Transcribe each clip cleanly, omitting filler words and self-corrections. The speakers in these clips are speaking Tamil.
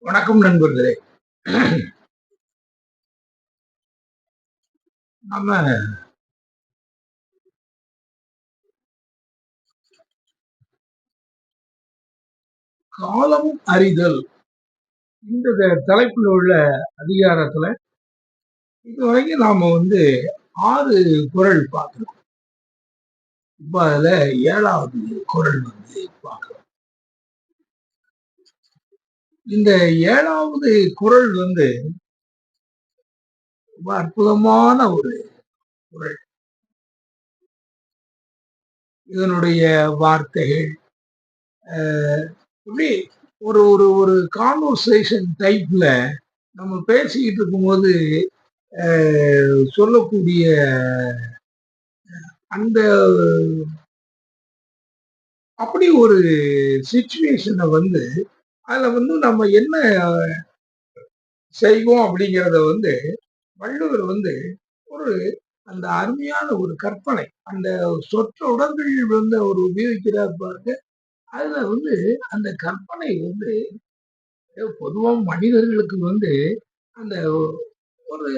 வணக்கம் நண்பர்களே. நம்ம காலம் அறிதல் இந்த தலைப்புல உள்ள அதிகாரத்துல இதுவரைக்கும் நாம 6 குறள் பார்க்கிறோம். இப்ப அதுல 7வது குறள் பார்க்கிறோம். இந்த 7வது குறள் ரொம்ப அற்புதமான ஒரு குறள். இதனுடைய வார்த்தைகள் இப்படி ஒரு ஒரு ஒரு கான்வர்சேஷன் டைப்ல நம்ம பேசிக்கிட்டு இருக்கும்போது சொல்லக்கூடிய அந்த அப்படி ஒரு சிச்சுவேஷனை அதுல நம்ம என்ன செய்வோம் அப்படிங்கிறத வள்ளுவர் ஒரு அந்த அருமையான ஒரு கற்பனை அந்த சொற்றொடர்கள் அவர் உபயோகிக்கிறார் பாருங்க. அதுல அந்த கற்பனை பொதுவா மனிதர்களுக்கு அந்த ஒரு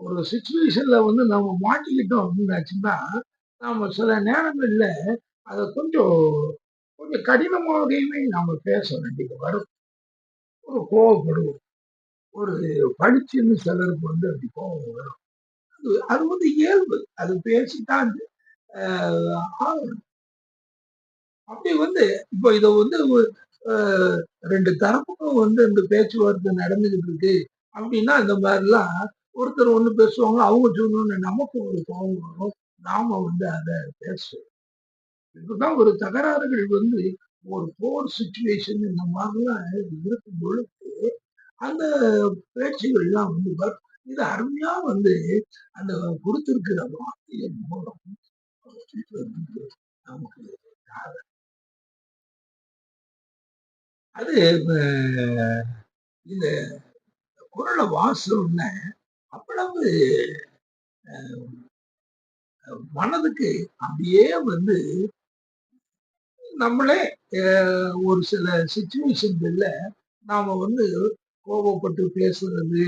ஒரு சிச்சுவேஷன்ல நம்ம மாட்டிக்கிட்டோம் அப்படின்னாச்சுன்னா நாம சில நேரங்கள்ல அதை கொஞ்சம் கொஞ்சம் கடினமாகவே நாம பேச வேண்டியது வரும். ஒரு கோவப்படுவோம். ஒரு படிச்சுன்னு சிலருக்கு அப்படி கோபம் வரும். அது இயல்பு. அது பேசித்தான் ஆகணும். அப்படி இப்போ இதை ரெண்டு தரப்புக்கும் இந்த பேச்சுவார்த்தை நடந்துகிட்டு இருக்கு அப்படின்னா இந்த மாதிரிலாம் ஒருத்தர் ஒண்ணு பேசுவாங்க, அவங்க சொல்லணும்னு நமக்கு ஒரு கோபம் வரும். நாம அதை பேசுவோம். இப்பதான் ஒரு தகராறுகள் ஒரு போர் சுச்சுவேஷன் இந்த மாதிரிலாம் இருக்கும் பொழுது அந்த பேச்சுகள்லாம் வரும். இது அருமையா அந்த கொடுத்திருக்கிற வார்த்தையின் மூலம் நமக்கு அது இந்த குரலை வாசம்னு அவ்வளவு மனதுக்கு அப்படியே நம்மளே ஒரு சில சிச்சுவேஷன்கள்ல நாம கோபப்பட்டு பேசுறது.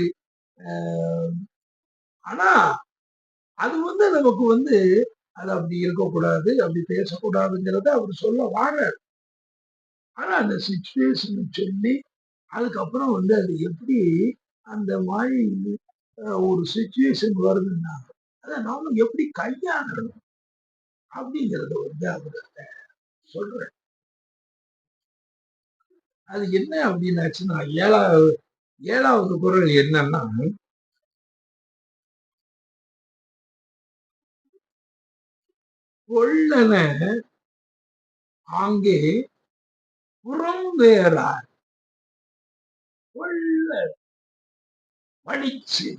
ஆனா அது நமக்கு அது அப்படி இருக்கக்கூடாது, அப்படி பேசக்கூடாதுங்கிறத அவர் சொல்ல வாரார். ஆனா அந்த சிச்சுவேஷன் சொல்லி அதுக்கப்புறம் அது எப்படி அந்த மாதிரி ஒரு சிச்சுவேஷன் வருதுன்னா அதை நாம எப்படி கையாளணும் அப்படிங்கறத அவர்கிட்ட சொல்றேன். அது என்ன அப்படின்னாச்சுன்னா 7வது குறள் என்னன்னா, கொள்ளன ஆங்கே புறம் வேறார் கொள்ள படிச்சு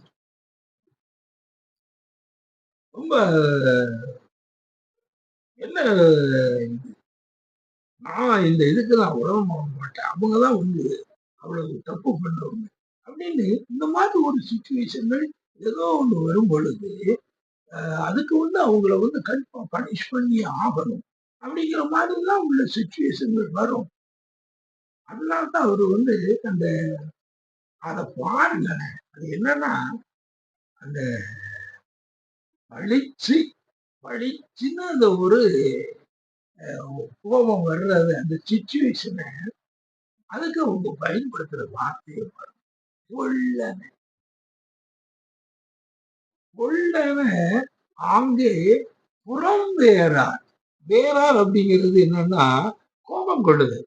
ரொம்ப என்ன நான் இந்த இதுக்கு நான் உறவு போக மாட்டேன், அவங்கதான் அவ்வளவு தப்பு பண்றவங்க அப்படின்னு இந்த மாதிரி ஒரு சிச்சுவேஷன்கள் ஏதோ ஒண்ணு வரும் பொழுது அதுக்கு அவங்கள கண்டிப்பா பனிஷ் பண்ணி ஆகணும் அப்படிங்கிற மாதிரிலாம் உள்ள சிச்சுவேஷன்கள் வரும். அதனால்தான் அவரு அந்த அதை பாருங்க. அது என்னன்னா அந்த பழிச்சுன்னு அந்த ஒரு கோபம் வர்றது அந்த சிச்சுவேஷனை அதுக்கு அவங்க பயன்படுத்துற வார்த்தையை கொள்ளன கொள்ளன ஆங்கே புறம் வேறார். வேறார் அப்படிங்கிறது என்னன்னா கோபம் கொள்ளுது.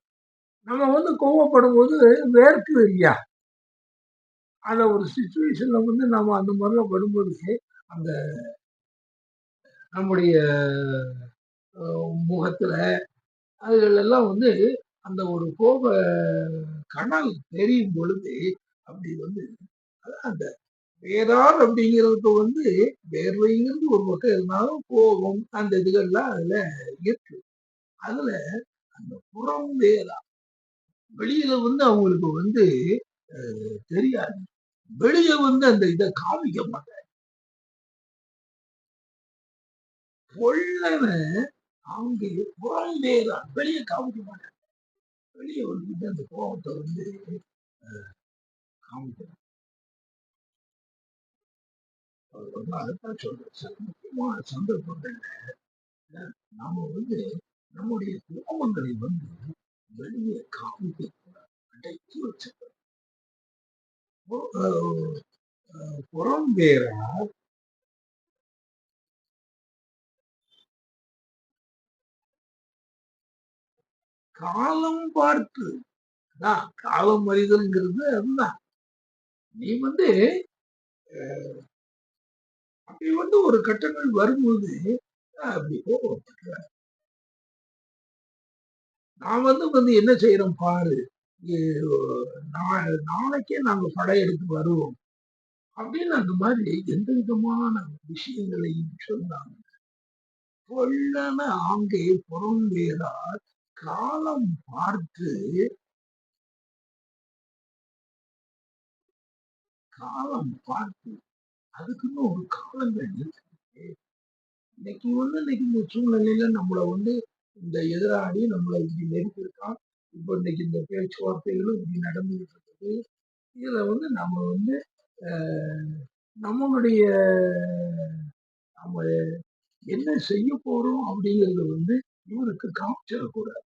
நம்ம கோபப்படும் போது வேர்க்குது இல்லையா? அந்த ஒரு சிச்சுவேஷன்ல நம்ம அந்த மாதிரிலாம் வரும்போது அந்த நம்முடைய முகத்துல அதுகள் எல்லாம் அந்த ஒரு கோப கனல் தெரியும் பொழுது அப்படி அந்த வேறார் அப்படிங்கிறதுக்கு வேர்வைங்கிறது ஒரு பக்கம் இருந்தாலும் கோபம் அந்த இதுகள்லாம் அதுல இருக்கு. அதுல அந்த புறம் வேறா வெளியில அவங்களுக்கு தெரியாது. வெளியே அந்த இதை காமிக்க மாட்டாங்க. கொள்ளன அங்கே புறம் வேறா வெளியே காமிக்க மாட்டாங்க. வெளியே அந்த கோபத்தை காமிக்கணும். அவர் வந்து அதத்தான் சொல்றேன். சில முக்கியமான சந்தர்ப்பங்கள்ல நாம வந்து நம்முடைய கோபங்களை வந்து வெளியே காமிக்க கூடாது. அடக்கி வச்சுக்கணும். புறம் வேறா காலம் பார்த்து காலம் அறிதல்ங்கிறது அதுதான். நீ வந்து அப்படி வந்து ஒரு கட்டங்கள் வரும்போது அப்படி கோபப்படுற. நான் வந்து என்ன செய்யறோம் பாரு, நாளைக்கே நாங்க படையெடுத்து வருவோம் அப்படின்னு அந்த மாதிரி எந்த விதமான விஷயங்களையும் சொன்னாங்க. கொள்ளன ஆங்கே புறம் வேறார் காலம் பார்த்து காலம் பார்த்து அதுக்குன்னு ஒரு காலங்கள் இருக்கு. இன்னைக்கு இந்த சூழ்நிலையில நம்மள வந்து இந்த எதிராளி நம்மளை இப்படி நெருக்கியிருக்கான். இப்போ இன்னைக்கு இந்த பேச்சுவார்த்தைகளும் இப்படி நடந்துகிட்டு இருக்குது. இதுல வந்து நம்ம வந்து நம்மளுடைய நம்ம என்ன செய்ய போறோம் அப்படிங்கறத வந்து இவருக்கு காமிச்சிடக்கூடாது.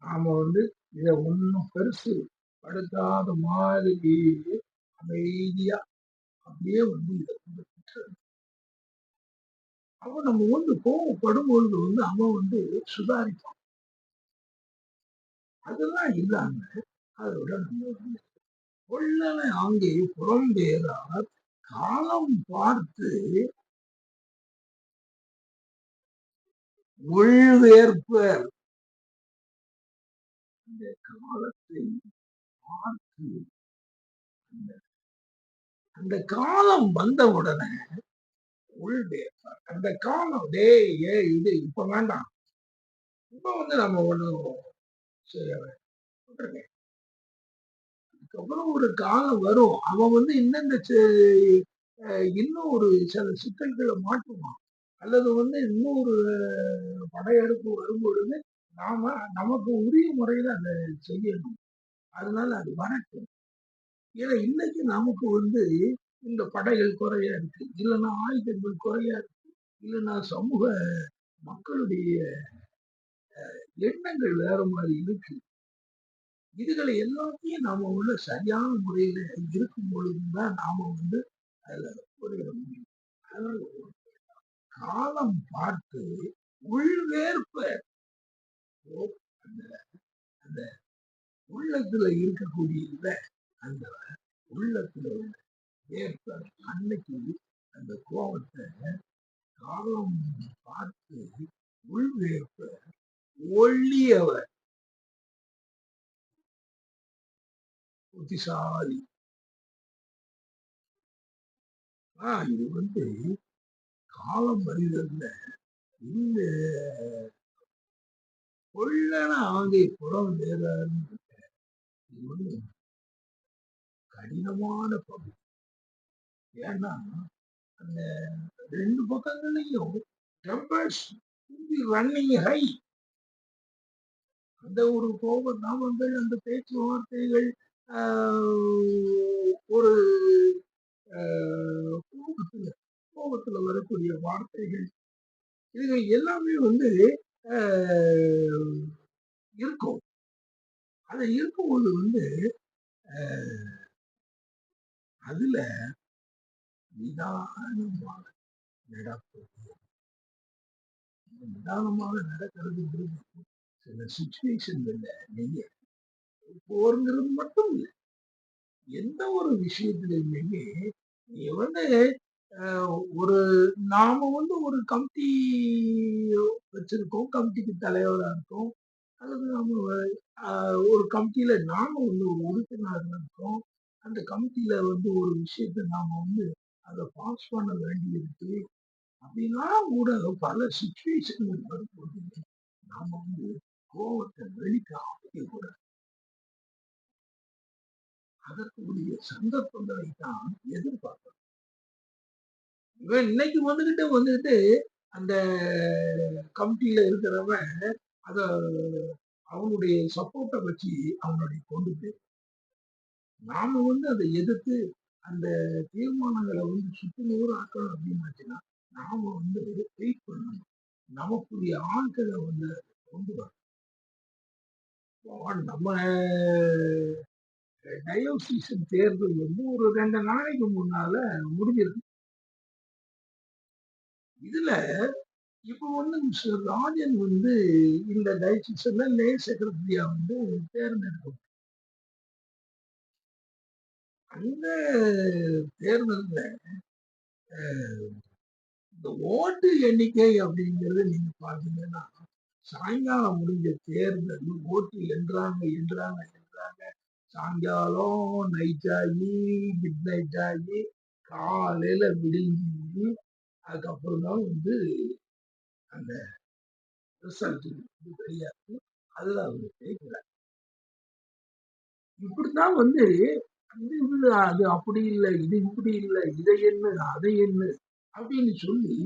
நாம வந்து இத ஒன்னும் பெருசு படுத்தாத மாதிரி அமைதியா அப்படியே வந்து இதை அவன் நம்ம வந்து கோவப்படும் பொழுது வந்து அவன் வந்து சுதாரிப்பான். அதெல்லாம் இல்லாம அதோட நம்ம வந்து கொள்ளனை ஆங்கே புறம்பேறார் காலம் பார்த்து உள்வேற்பர். அந்த காலத்தை பார்த்து அந்த காலம் வந்த உடனே உள்வேற்பர். அந்த காலம் இது இப்ப வேண்டாம், இப்ப வந்து நம்ம ஒண்ணும் அதுக்கப்புறம் ஒரு காலம் வரும். அவன் வந்து இன்னும் ஒரு சில சிக்கல்களை மாட்டுவான். அல்லது வந்து இன்னொரு படையெடுப்பு வரும்பொழுது நமக்கு உரிய முறையில அதை செய்யணும். அதனால அது வரட்டும். ஏன்னா இன்னைக்கு நமக்கு வந்து இந்த படைகள் குறையா இருக்கு, இல்லைன்னா ஆயுதங்கள் குறையா இருக்கு, இல்லைன்னா சமூக மக்களுடைய எண்ணங்கள் வேற மாதிரி இருக்கு. இதுகளை எல்லாத்தையும் நாம வந்து சரியான முறையில இருக்கும் பொழுதுதான் நாம வந்து அதுல புரியிட முடியும். அதனால காலம் பார்த்து உள்வேற்ப அந்த அந்த உள்ளத்துல இருக்கக்கூடிய அந்த உள்ளத்துல வேற்ப அன்னைக்கு அந்த கோபத்தை காலம் பார்த்து உள்வேற்ப ஒள்ளியவர் புத்திசாலி. இது வந்து காலம் அறிதல்ல இந்த கொள்ளன ஆங்கே புறம் வேறான்னு இது வந்து கடினமான பகுதி. ஏன்னா அந்த ரெண்டு பக்கங்களையும் ரன்னிங் ஹை. அந்த ஒரு கோப நாமங்கள், அந்த பேச்சுவார்த்தைகள், ஒரு கோபத்துல வரக்கூடிய வார்த்தைகள், இதுகள் எல்லாமே வந்து இருக்கும். அது இருக்கும்போது வந்து அதுல நிதானமாக நடப்பது. நிதானமாக நடக்கிறது சில சுச்சுவேஷன்ல நீங்க போருங்கிறது மட்டும் இல்லை, எந்த ஒரு விஷயத்திலுமே நீ வந்து ஒரு நாம வந்து ஒரு கமிட்டி வச்சிருக்கோம், கமிட்டிக்கு தலைவரா இருக்கோம், அல்லது நாம ஒரு கமிட்டியில நாம வந்து ஒரு உறுப்பினராக இருக்கோம். அந்த கமிட்டியில வந்து ஒரு விஷயத்த நாம வந்து அதை பாஸ் பண்ண வேண்டியிருக்கு. அப்படின்னா கூட பல சுச்சுவேஷன்கள் வரும்போது நாம வந்து கோபத்தை வெளிக்காமிக்க கூட அதற்குரிய சந்தர்ப்பங்களை தான் எதிர்பார்க்கிறோம். இவன் இன்னைக்கு வந்துட்டு அந்த கமிட்டியில இருக்கிறவன் அத அவனுடைய சப்போர்ட்டை வச்சு அவனுடைய கொண்டு போய் நாம அதை எதிர்த்து அந்த தீர்மானங்களை சுக்குநூறு ஆக்கணும் அப்படின்னாச்சுன்னா நாம வெயிட் பண்ணணும். நமக்குரிய ஆட்களை கொண்டு வரணும். நம்ம டயோசிசன் தேர்தல் ஒரு 2 நாளைக்கு முன்னால முடிஞ்சிருக்கு. இதுல இப்ப மிஸ்டர் ராஜன் இந்த டயோசிசன்ல லே செக்ரட்டரியா தேர்ந்தெடுக்கும். அந்த தேர்தல்ல இந்த ஓட்டு எண்ணிக்கை அப்படிங்கிறது நீங்க பாத்தீங்கன்னா சாயங்காலம் முடிஞ்ச தேர்தல் ஓட்டு என்றாங்க சாயங்காலம் நைட் ஆகி மிட் நைட் ஆகி காலையில விடிஞ்சு அதுக்கப்புறம் தான் அந்த ரிசல்ட் வெளியாகும். அதுல அவங்க ஜெயிக்கிறாங்க. இப்படித்தான் அது அப்படி இல்லை, இது இப்படி இல்லை, இதை என்ன அதை என்ன அப்படின்னு சொல்லி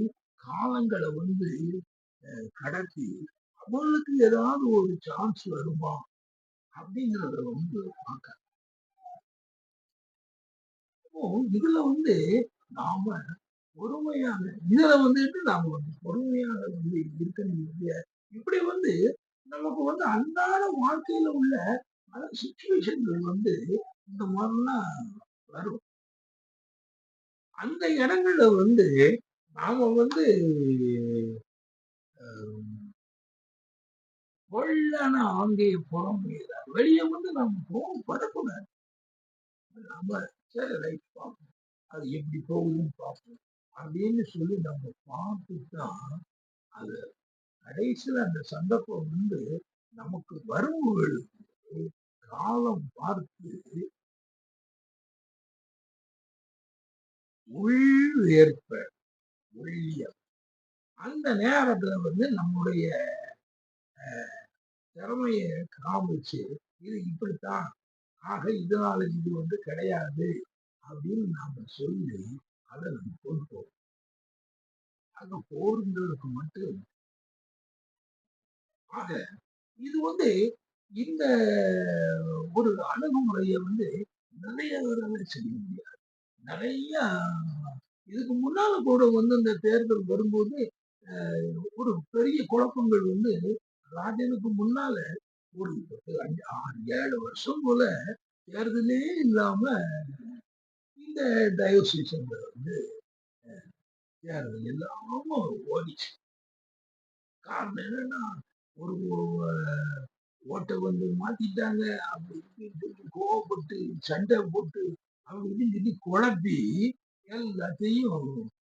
காலங்களை கடத்தி அவங்களுக்கு ஏதாவது ஒரு சான்ஸ் வருமா அப்படிங்கிறத பார்க்க. இதுல நாம பொறுமையாக இதுல நாம பொறுமையாக இருக்கணும். இப்படி நமக்கு அன்றாட வாழ்க்கையில உள்ள பல சிச்சுவேஷன்கள் இந்த மாதிரிலாம் வரும். அந்த இடங்கள்ல நாம பொல்லான ஆங்கிய புறமையில வெளியே நம்ம படக்கூடாது. நம்ம சரி ரைட் பார்ப்போம், அது எப்படி போகுதுன்னு பார்ப்போம் அப்படின்னு சொல்லி நம்ம பார்த்துதான் அது கடைசியில் அந்த சந்தர்ப்பம் நமக்கு வரும்பொழுது காலம் பார்த்து ஏற்ப ஒழியம் அந்த நேரத்துல நம்முடைய திறமைய காமிச்சு இது இப்படித்தான், ஆக இதனால இது கிடையாது அப்படின்னு நாம சொல்லி அதை நம்ம கொண்டு போவோம். ஆக போருங்களுக்கு மட்டும் ஆக இது இந்த ஒரு அணுகுமுறையை நிறைய செய்ய முடியாது. நிறைய இதுக்கு முன்னால கூட இந்த தேர்தல் வரும்போது ஒரு பெரிய குழப்பங்கள் ராஜனுக்கு முன்னால ஒரு 5-6-7 வருஷம் போல தேர்தலே இல்லாம இந்த டயோசிசன்ல தேர்தல் இல்லாம ஓடிச்சு. காரணம் என்னன்னா ஒரு ஓட்டை மாத்திட்டாங்க அப்படின்னு கோவப்பட்டு சண்டை போட்டு அப்படின்னு சொல்லி குழப்பி எல்லாத்தையும்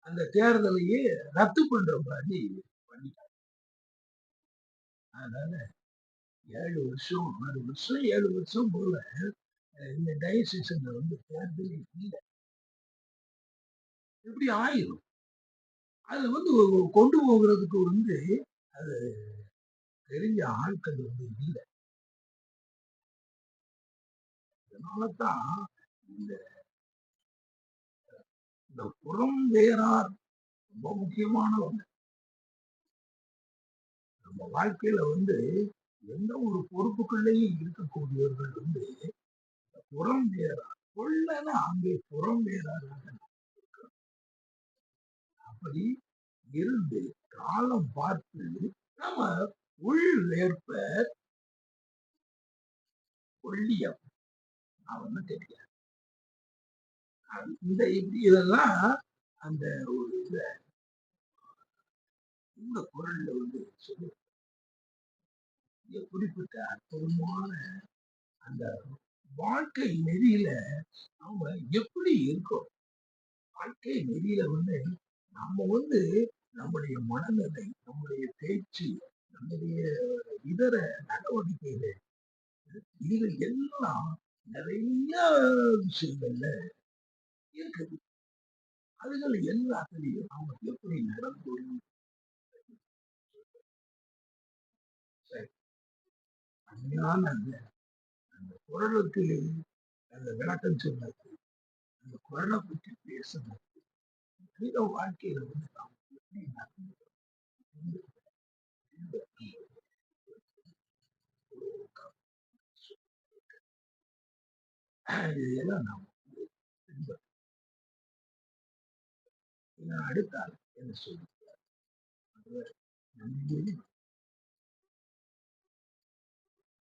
அந்த தேர்தலையே ரத்து பண்ற மாதிரி பண்ணிட்டாங்க. அதனால 7 வருஷம் 6 வருஷம் 7 வருஷம் போல இந்த டயசிஷன்ல தேர்தலே இல்லை. இப்படி ஆயிரும். அது கொண்டு போகிறதுக்கு அது தெரிஞ்ச ஆட்கள் இல்லை. அதனாலதான் இந்த புறம் வேறார் ரொம்ப முக்கியமானவங்க. நம்ம வாழ்க்கையில எந்த ஒரு பொறுப்புக்குள்ளேயும் இருக்கக்கூடியவர்கள் புறம் வேறார் கொள்ளன அங்கே புறம் வேறார். அப்படி இருந்து காலம் பார்த்து நம்ம உள் வேற்ப ஒள்ளியம் அவன் தெரியாது. இதெல்லாம் அந்த ஒரு இந்த குரல்ல சொல்லு குறிப்பிட்ட அற்புதமான அந்த வாழ்க்கை நெறியில நம்ம எப்படி இருக்கோம். வாழ்க்கை நெறியில நம்ம நம்முடைய மனநிலை, நம்முடைய பேச்சு, நம்முடைய இதர நடவடிக்கைகள் இது எல்லாம் நிறைய விஷயங்கள்ல இருக்குது. அதுகள் எல்லாத்துலயும் அவங்க எப்படி நடந்துள்ளோம். அருமையான அந்த குரலுக்கு அந்த விளக்கம் சொன்னது, அந்த குரலை பற்றி பேசுனது, மனித வாழ்க்கையில நாம் எப்படி நடந்து இதெல்லாம் நாம் பின்பற்றணும். அடுத்த ஆள் என்ன சொல்லி நன்றி